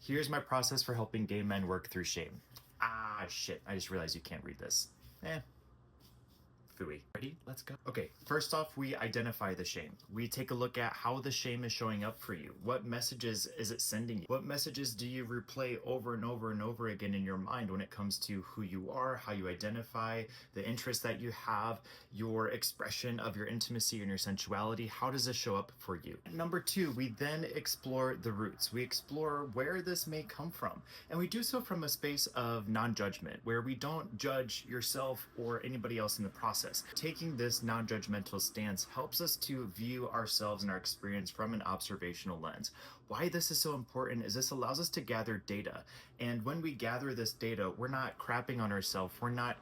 Here's my process for helping gay men work through shame. Ah, shit. I just realized you can't read this. Phooey. Ready? Let's go. Okay, first off, we identify the shame. We take a look at how the shame is showing up for you. What messages is it sending you? What messages do you replay over and over and over again in your mind when it comes to who you are, how you identify, the interests that you have, your expression of your intimacy and your sensuality? How does this show up for you? Number two, we then explore the roots. We explore where this may come from. And we do so from a space of non-judgment, where we don't judge yourself or anybody else in the process. Taking this non-judgmental stance helps us to view ourselves and our experience from an observational lens. Why this is so important is this allows us to gather data. And when we gather this data, we're not crapping on ourselves. We're not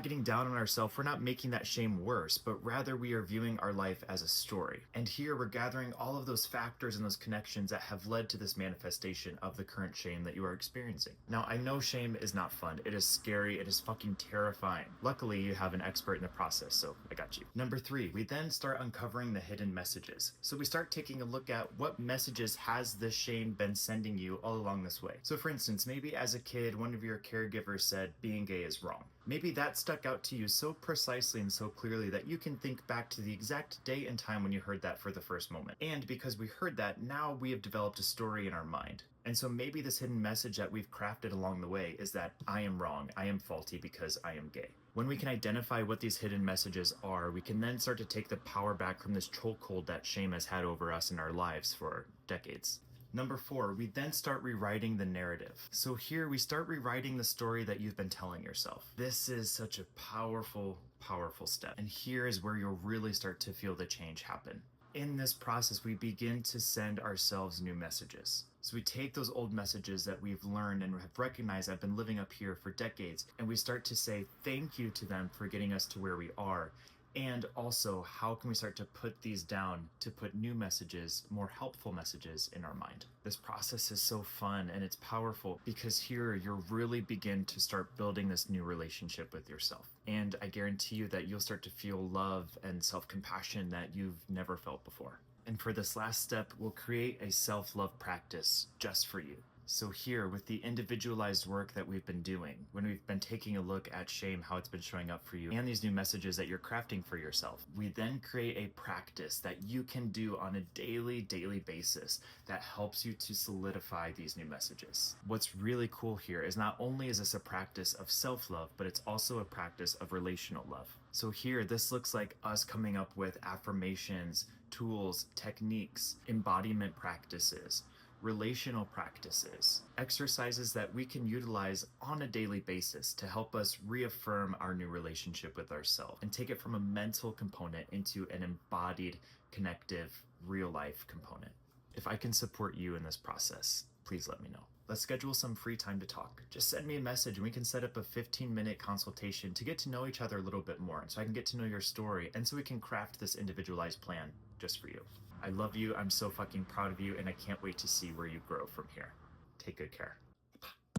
getting down on ourselves. We're not making that shame worse, but rather we are viewing our life as a story. And here we're gathering all of those factors and those connections that have led to this manifestation of the current shame that you are experiencing. Now, I know shame is not fun. It is scary. It is fucking terrifying. Luckily, you have an expert in the process, so I got you. Number three, we then start uncovering the hidden messages. So we start taking a look at what messages has this shame been sending you all along this way. So for instance, maybe as a kid, one of your caregivers said being gay is wrong. Maybe that stuck out to you so precisely and so clearly that you can think back to the exact day and time when you heard that for the first moment. And because we heard that, now we have developed a story in our mind. And so maybe this hidden message that we've crafted along the way is that I am wrong, I am faulty because I am gay. When we can identify what these hidden messages are, we can then start to take the power back from this chokehold that shame has had over us in our lives for decades. Number four, we then start rewriting the narrative. So here we start rewriting the story that you've been telling yourself. This is such a powerful, powerful step. And here is where you'll really start to feel the change happen. In this process, we begin to send ourselves new messages. So we take those old messages that we've learned and have recognized have been living up here for decades, and we start to say thank you to them for getting us to where we are. And also, how can we start to put these down to put new messages, more helpful messages in our mind? This process is so fun and it's powerful because here you'll really begin to start building this new relationship with yourself. And I guarantee you that you'll start to feel love and self-compassion that you've never felt before. And for this last step, we'll create a self-love practice just for you. So here, with the individualized work that we've been doing, when we've been taking a look at shame, how it's been showing up for you, and these new messages that you're crafting for yourself, we then create a practice that you can do on a daily basis that helps you to solidify these new messages. What's really cool here is not only is this a practice of self-love, but it's also a practice of relational love. So here, this looks like us coming up with affirmations, tools, techniques, embodiment practices, relational practices, exercises that we can utilize on a daily basis to help us reaffirm our new relationship with ourselves and take it from a mental component into an embodied, connective, real life component. If I can support you in this process, please let me know. Let's schedule some free time to talk. Just send me a message and we can set up a 15-minute consultation to get to know each other a little bit more so I can get to know your story and so we can craft this individualized plan just for you. I love you, I'm so fucking proud of you, and I can't wait to see where you grow from here. Take good care.